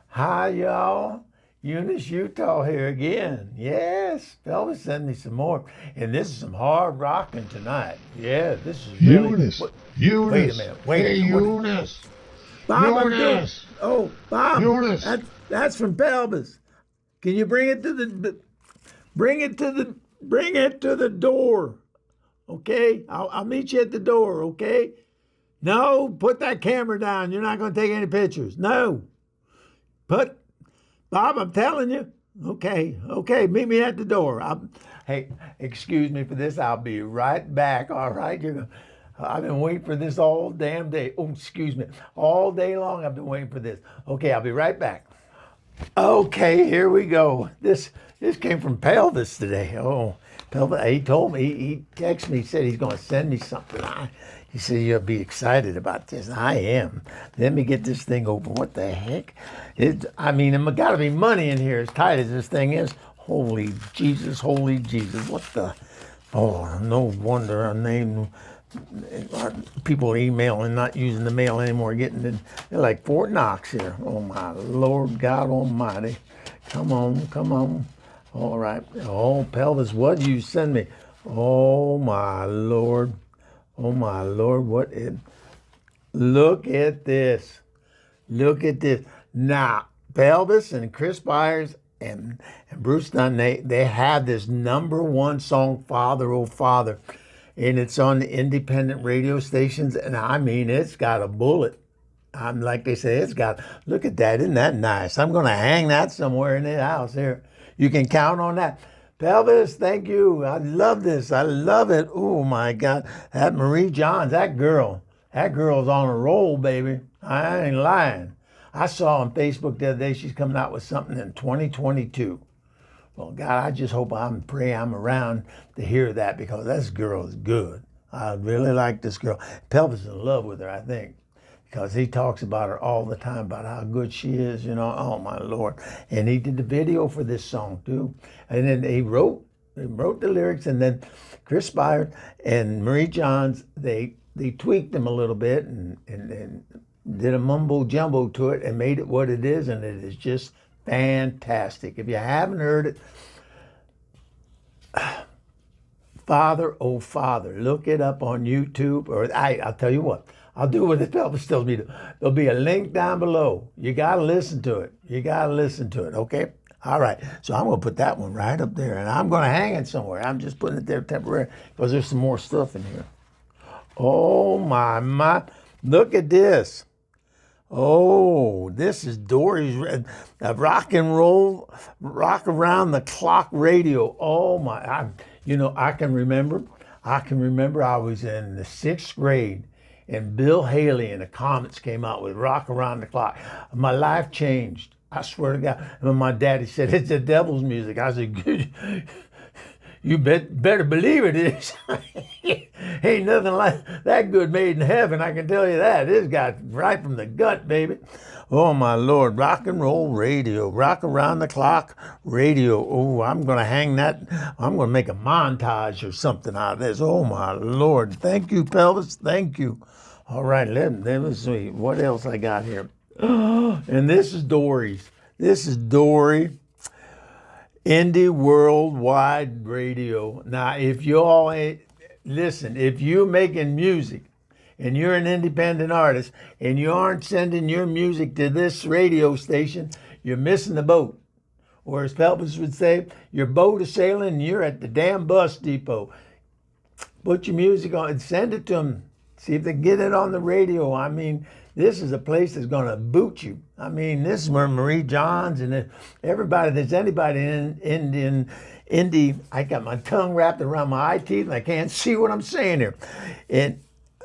Hi, y'all. Unis, Utah here again. Yes, Pelvis sent me some more. And this is some hard rocking tonight. Yeah, this is really. Eunice, Wait a Eunice, minute. Wait a hey minute. What? Eunice, Bob, I'm doing. Eunice, Oh, Bob, Eunice. that's from Pelvis. Can you bring it to the bring it to the door? Okay, I'll meet you at the door. Okay. No, put that camera down. You're not going to take any pictures. No, put Bob, I'm telling you. Okay, meet me at the door. Hey, excuse me for this. I'll be right back. All right, I've been waiting for this all damn day. Oh, excuse me. All day long I've been waiting for this. Okay, I'll be right back. Okay, here we go. This came from Pelvis today. Oh, Pelvis. He told me, he texted me, he said he's going to send me something. He said you'll be excited about this. I am. Let me get this thing open. What the heck? I mean, there's got to be money in here as tight as this thing is. Holy Jesus, holy Jesus. What the? Oh, no wonder our name. People emailing, not using the mail anymore, they're like Fort Knox here. Oh my Lord God Almighty. Come on. All right. Oh, Pelvis, what do you send me? Oh my Lord. What is? Look at this. Now, Pelvis and Chris Byers and Bruce Dunn, they have this #1 song, Father, Oh Father. And it's on the independent radio stations. And I mean, it's got a bullet. I'm like they say, look at that. Isn't that nice? I'm going to hang that somewhere in the house here. You can count on that. Pelvis, thank you. I love this. I love it. Oh my God. That Marie Johns, that girl's on a roll, baby. I ain't lying. I saw on Facebook the other day she's coming out with something in 2022. Well, God, I just hope pray I'm around to hear that because this girl is good. I really like this girl. Pelvis is in love with her, I think, because he talks about her all the time, about how good she is, Oh, my Lord. And he did the video for this song, too. And then he wrote the lyrics, and then Chris Byard and Marie Johns, they tweaked them a little bit and did a mumbo jumbo to it and made it what it is, and it is just fantastic. If you haven't heard it, Father, Oh Father, look it up on YouTube. Or I'll tell you what, I'll do what the Pelvis tells me to. There'll be a link down below. You got to listen to it. Okay? All right. So I'm going to put that one right up there, and I'm going to hang it somewhere. I'm just putting it there temporarily because there's some more stuff in here. Oh, my. Look at this. Oh, this is Dory's rock and roll, rock around the clock radio. Oh my, I can remember I was in the 6th grade and Bill Haley and the Comets came out with Rock Around the Clock. My life changed. I swear to God. When my daddy said, it's the devil's music, I said, good. You better believe it is. Ain't nothing like that good made in heaven, I can tell you that. It's got right from the gut, baby. Oh, my Lord. Rock and roll radio. Rock around the clock radio. Oh, I'm going to hang that. I'm going to make a montage or something out of this. Oh, my Lord. Thank you, Pelvis. Thank you. All right, let me see. What else I got here? And this is Dory's. This is Dory. Indie Worldwide Radio. Now, if you all listen, if you're making music and you're an independent artist and you aren't sending your music to this radio station, you're missing the boat. Or as Pelvis would say, your boat is sailing and you're at the damn bus depot. Put your music on and send it to them. See if they get it on the radio. I mean, this is a place that's going to boot you. I mean, this is where Marie Johns and everybody, there's anybody in indie, I got my tongue wrapped around my eye teeth and I can't see what I'm saying here. And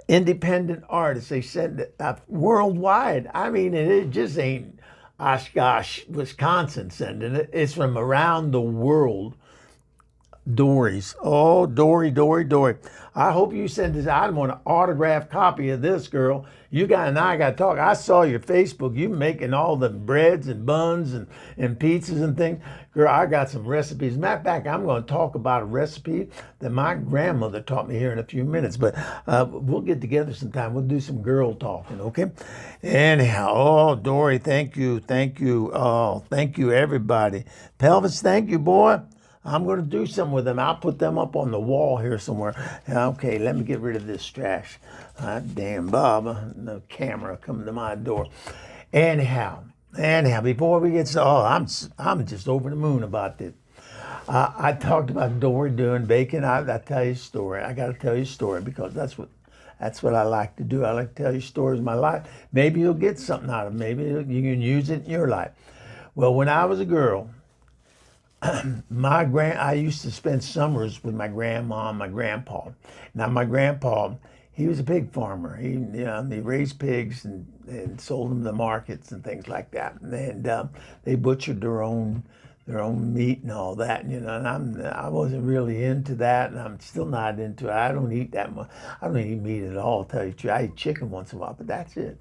independent artists, they said that worldwide. I mean, it just ain't Oshkosh, Wisconsin sending it. It's from around the world. Dory's. Oh, Dory. I hope you send this. I want an autographed copy of this, girl. You got and I got to talk. I saw your Facebook. You making all the breads and buns and pizzas and things. Girl, I got some recipes. Matter of fact, I'm going to talk about a recipe that my grandmother taught me here in a few minutes. But we'll get together sometime. We'll do some girl talking, okay? Anyhow, oh, Dory, thank you. Oh, thank you, everybody. Pelvis, thank you, boy. I'm going to do something with them. I'll put them up on the wall here somewhere. Okay, let me get rid of this trash. Damn, Bob, the camera coming to my door. Anyhow, before we get started, I'm just over the moon about this. I talked about Dory doing bacon. I tell you a story. I got to tell you a story because that's what I like to do. I like to tell you stories of my life. Maybe you'll get something out of it. Maybe you can use it in your life. Well, when I was a girl, I used to spend summers with my grandma and my grandpa. Now my grandpa, he was a pig farmer. He raised pigs and sold them to the markets and things like that. And they butchered their own meat and all that. And I wasn't really into that, and I'm still not into it. I don't eat that much. I don't eat meat at all. To tell you the truth, I eat chicken once in a while, but that's it.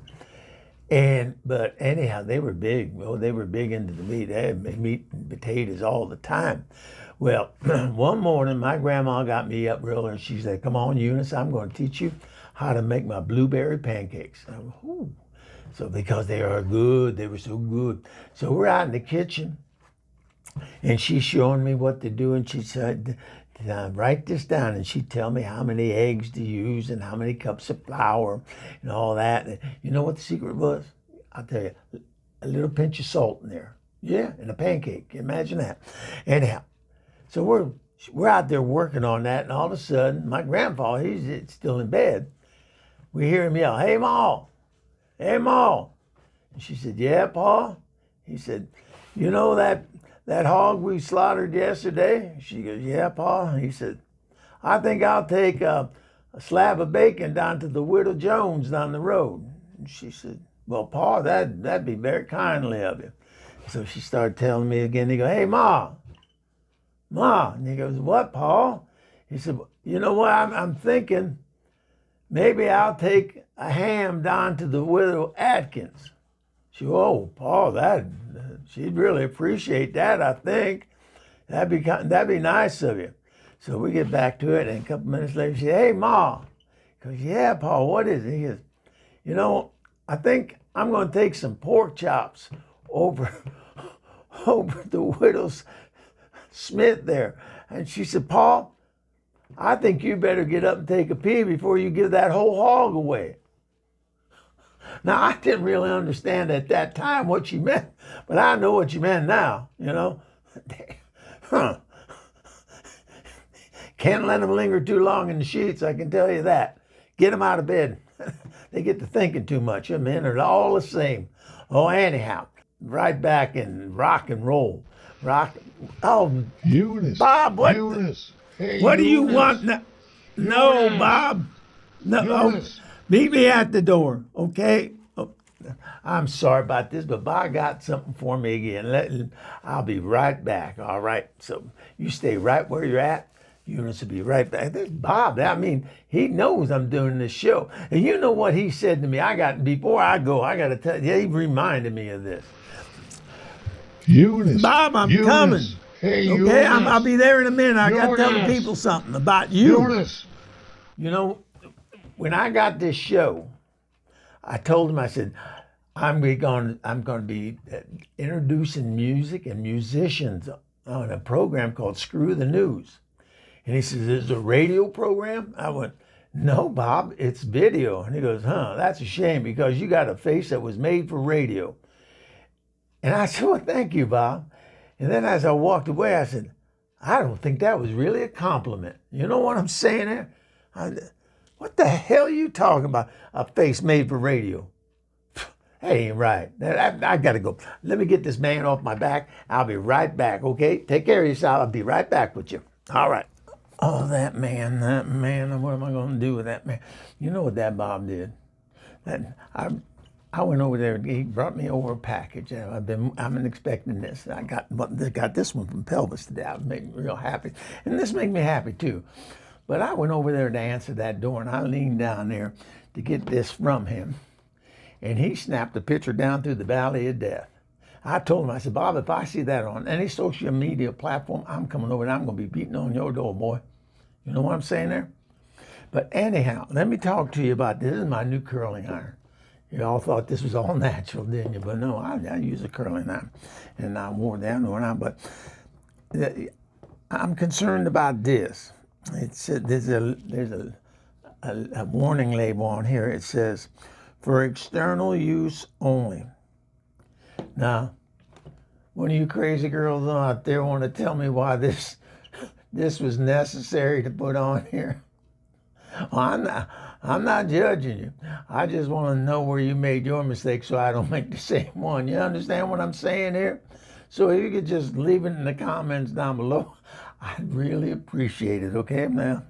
But anyhow, they were big. Well, they were big into the meat. They had meat and potatoes all the time. Well, one morning, my grandma got me up real early. She said, "Come on, Unis, I'm going to teach you how to make my blueberry pancakes." I went, "Ooh." So because they are good, they were so good. So we're out in the kitchen, and she's showing me what to do, and she said, "Write this down," and she'd tell me how many eggs to use and how many cups of flour and all that. And you know what the secret was? I'll tell you, a little pinch of salt in there. Yeah, in a pancake. Imagine that. Anyhow, so we're out there working on that, and all of a sudden, my grandpa, he's still in bed. We hear him yell, "Hey, Ma! Hey, Ma!" And she said, "Yeah, Pa?" He said, "You know that hog we slaughtered yesterday?" She goes, "Yeah, Pa." He said, "I think I'll take a slab of bacon down to the Widow Jones down the road." And she said, "Well, Pa, that'd be very kindly of you." So she started telling me again. He goes, "Hey, Ma. And he goes, "What, Pa?" He said, "You know what? I'm thinking maybe I'll take a ham down to the Widow Atkins." She, "Oh, Pa, she'd really appreciate that, I think. That'd be nice of you." So we get back to it, and a couple minutes later, she said, "Hey, Ma." He goes, "Yeah, Pa, what is it?" He goes, "I think I'm going to take some pork chops over the Widow's Smith there." And she said, "Pa, I think you better get up and take a pee before you give that whole hog away." Now, I didn't really understand at that time what she meant, but I know what she meant now, Huh. Can't let them linger too long in the sheets, I can tell you that. Get them out of bed. They get to thinking too much. Men are all the same. Oh, anyhow, right back in rock and roll. Oh, Unis. Bob, what? Unis. Hey, What do you Unis. want? No, Unis. Bob. No, Unis. meet me at the door, okay? Oh, I'm sorry about this, but Bob got something for me again. I'll be right back, all right? So you stay right where you're at. Unis will be right back. There's Bob. I mean, he knows I'm doing this show. And you know what he said to me? Before I go, I got to tell you, he reminded me of this. Unis. Bob, I'm Unis. coming. Hey, Okay, Unis. I'll be there in a minute. I got to tell the Unis. people something about you. Unis. When I got this show, I told him, I said, I'm going to be introducing music and musicians on a program called Screw the News. And he says, "Is it a radio program?" I went, "No, Bob, it's video." And he goes, "Huh, that's a shame because you got a face that was made for radio." And I said, "Well, thank you, Bob." And then as I walked away, I said, "I don't think that was really a compliment." You know what I'm saying there? What the hell are you talking about? A face made for radio? That ain't right. I got to go. Let me get this man off my back. I'll be right back, okay? Take care of yourself. I'll be right back with you. All right. Oh, that man. What am I going to do with that man? You know what that Bob did? I went over there. He brought me over a package. I've been expecting this. I got this one from Pelvis today. I was making me real happy, and this made me happy too. But I went over there to answer that door, and I leaned down there to get this from him, and he snapped the picture down through the valley of death. I told him, I said, Bob, if I see that on any social media platform, I'm coming over and I'm going to be beating on your door, boy. You know what I'm saying there? But anyhow, let me talk to you about this. This is my new curling iron. You all thought this was all natural, didn't you? But no, I use a curling iron, and I wore that one out. But I'm concerned about this. It said there's a warning label on here. It says, for external use only. Now, one of you crazy girls out there want to tell me why this was necessary to put on here? Well, I'm not judging you. I just want to know where you made your mistake so I don't make the same one. You understand what I'm saying here? So if you could just leave it in the comments down below, I'd really appreciate it, okay? Now,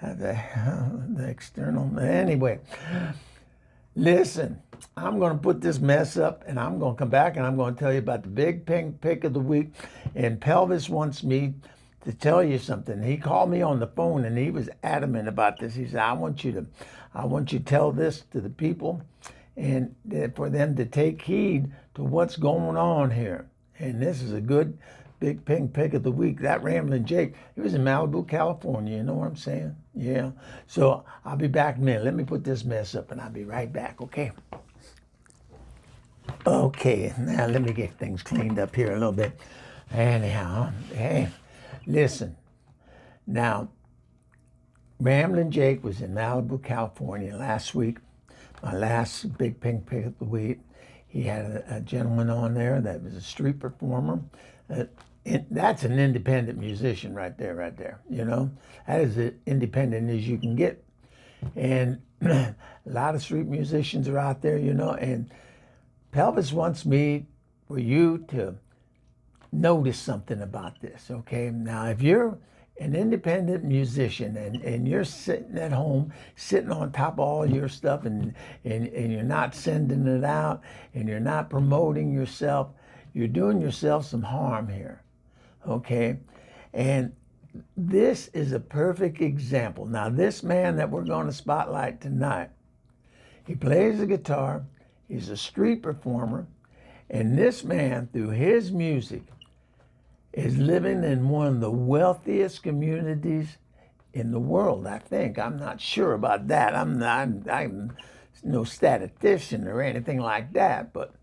the external, anyway. Listen, I'm going to put this mess up, and I'm going to come back, and I'm going to tell you about the big pink pick of the week. And Pelvis wants me to tell you something. He called me on the phone, and he was adamant about this. He said, I want you to tell this to the people, and for them to take heed to what's going on here. And this is a good big pink pick of the week. That Ramblin Jake, he was in Malibu, California. You know what I'm saying? Yeah. So I'll be back in a minute. Let me put this mess up, and I'll be right back, okay? Okay, now let me get things cleaned up here a little bit. Anyhow, hey, listen. Now, Ramblin Jake was in Malibu, California last week. My last big pink pick of the week. He had a gentleman on there that was a street performer. That's an independent musician right there. You know, that is as independent as you can get. And a lot of street musicians are out there, you know, and Pelvis wants me for you to notice something about this, okay? Now, if you're an independent musician and you're sitting at home, sitting on top of all your stuff and you're not sending it out and you're not promoting yourself, you're doing yourself some harm here, okay? And this is a perfect example. Now, this man that we're going to spotlight tonight, he plays the guitar, he's a street performer, and this man, through his music, is living in one of the wealthiest communities in the world, I think. I'm not sure about that. I'm no statistician or anything like that, but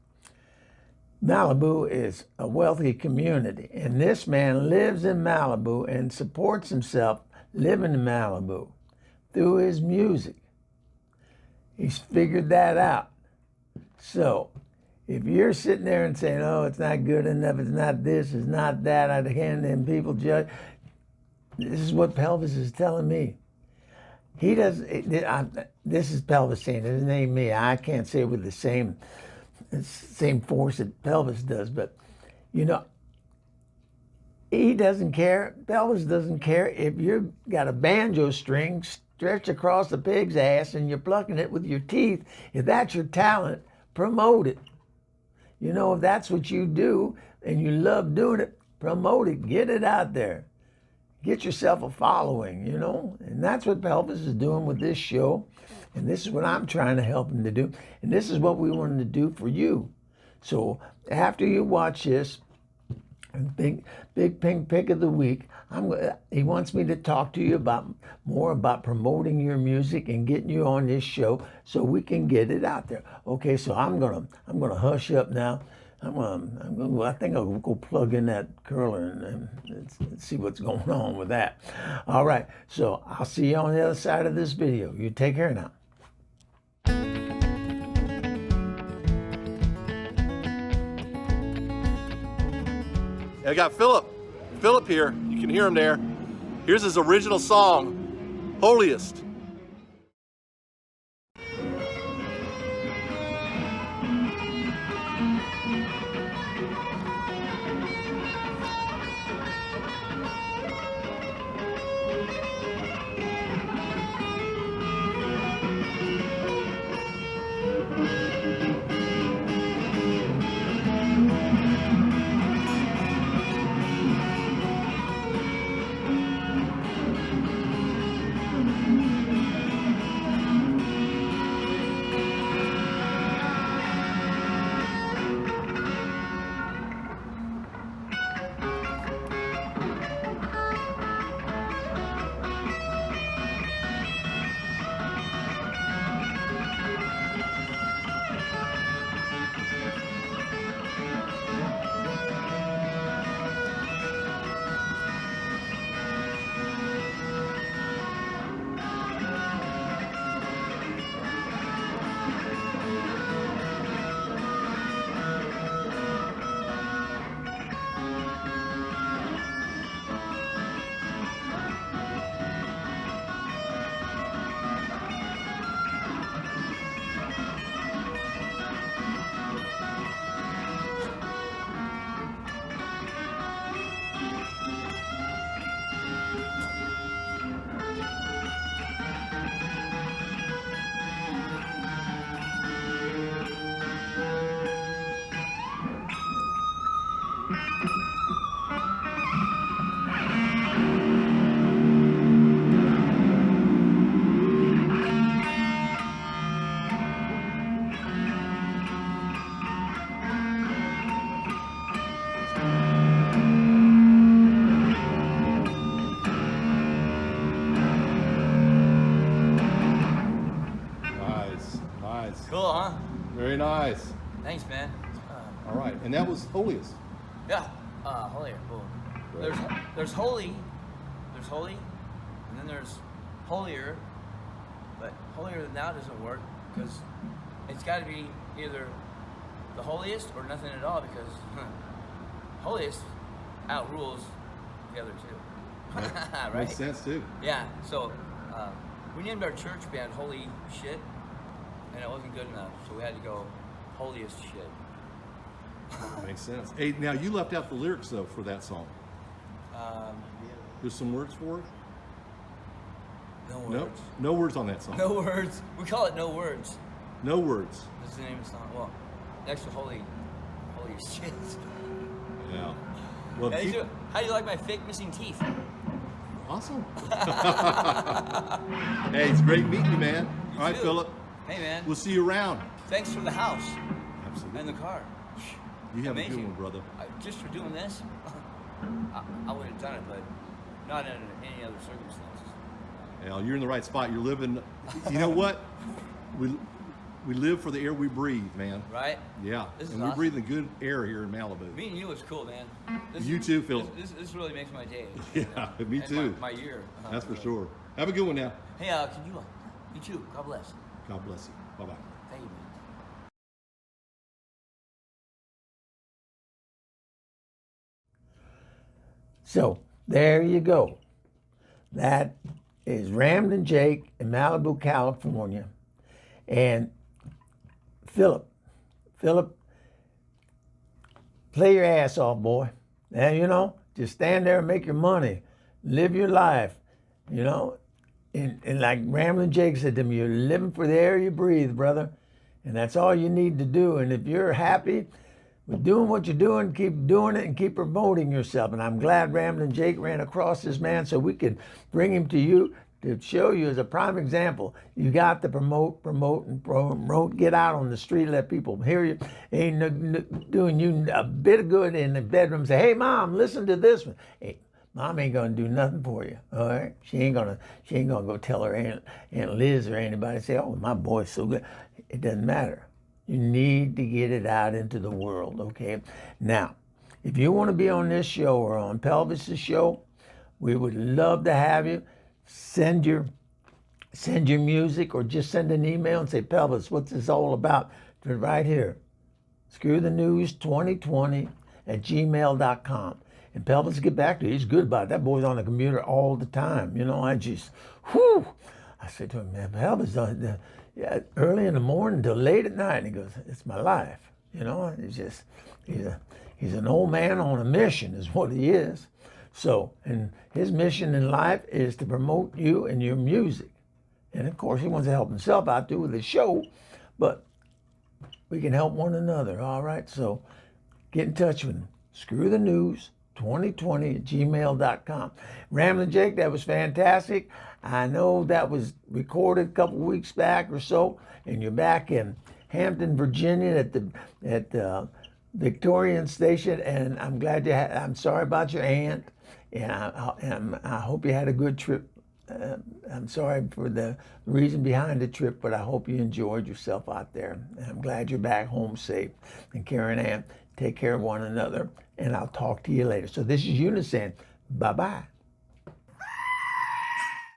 Malibu is a wealthy community, and this man lives in Malibu and supports himself living in Malibu through his music. He's figured that out. So if you're sitting there and saying, oh, it's not good enough, it's not this, it's not that, I can't, and people judge, this is what Pelvis is telling me. He does, this is Pelvis saying it, it ain't me. I can't say it with the same force that Pelvis does, but you know, he doesn't care, Pelvis doesn't care if you've got a banjo string stretched across the pig's ass and you're plucking it with your teeth. If that's your talent, promote it. You know, if that's what you do and you love doing it, promote it, get it out there. Get yourself a following, you know, and that's what Pelvis is doing with this show. And this is what I'm trying to help him to do. And this is what we wanted to do for you. So after you watch this, big pink pick of the week, he wants me to talk to you more about promoting your music and getting you on this show so we can get it out there. Okay, so I'm gonna hush up now. I think I'll go plug in that curler and let's see what's going on with that. All right, so I'll see you on the other side of this video. You take care now. I got Philip here. You can hear him there. Here's his original song, Holiest. Nice. Cool, huh? Very nice. Thanks, man. All right, and that was holiest. Yeah. Holier. Cool. Right. There's holy, and then there's holier. But holier than thou doesn't work because it's got to be either the holiest or nothing at all because holiest outrules the other two. Right? Makes sense too. Yeah. So we named our church band Holy Shit, and it wasn't good enough, so we had to go holiest shit. Makes sense. Hey, now you left out the lyrics though for that song. There's some words for it? No No, words. no words on that song. No words. We call it No Words. No words. That's the name of the song. Well, next to holy shit. Yeah. Well, How do you like my fake missing teeth? awesome. Hey, it's great meeting you, man. You All right, too. Philip. Hey, man. We'll see you around. Thanks for the house Absolutely. and the car. You have a Amazing. good one, brother. Just for doing this, I would have done it, but not in any other circumstances. Al, you're in the right spot. You're living. You know what? We live for the air we breathe, man. Right? Yeah. This is And we're awesome. breathing good air here in Malibu. Meeting you was cool, man. You too, Phil. This really makes my day. Yeah, me And too. My year. That's for really. sure. Have a good one now. Hey, can you? You too. God bless. God bless you. Bye bye. Thank you, man. So there you go. That is Ramblin Jake in Malibu, California. And Philip, play your ass off, boy. And you know, just stand there and make your money. Live your life. You know, and like Ramblin Jake said to me, you're living for the air you breathe, brother. And that's all you need to do. And if you're happy with doing what you're doing, keep doing it and keep promoting yourself. And I'm glad Ramblin Jake ran across this man so we could bring him to you to show you as a prime example. You got to promote, get out on the street, let people hear you. Ain't doing you a bit of good in the bedroom. Say, hey, Mom, listen to this one. Hey, Mom ain't gonna do nothing for you, all right? She ain't gonna go tell her Aunt Liz or anybody, say, oh, my boy's so good. It doesn't matter. You need to get it out into the world, okay? Now, if you want to be on this show or on Pelvis's show, we would love to have you. Send your music or just send an email and say, Pelvis, what's this all about? Right here, screwthenews2020@gmail.com. And Pelvis will get back to you. He's good about it. That boy's on the computer all the time. You know, I said to him, man, Pelvis, early in the morning till late at night. And he goes, it's my life. You know, he's an old man on a mission is what he is. So, and his mission in life is to promote you and your music. And of course, he wants to help himself out too with his show, but we can help one another, all right? So get in touch with him. screwthenews2020@gmail.com. Ramblin Jake, that was fantastic. I know that was recorded a couple weeks back or so, and you're back in Hampton, Virginia at the Victorian Station, and I'm glad I'm sorry about your aunt, and I hope you had a good trip. I'm sorry for the reason behind the trip, but I hope you enjoyed yourself out there. And I'm glad you're back home safe. And Karen Ann, take care of one another, and I'll talk to you later. So this is Unis saying bye-bye.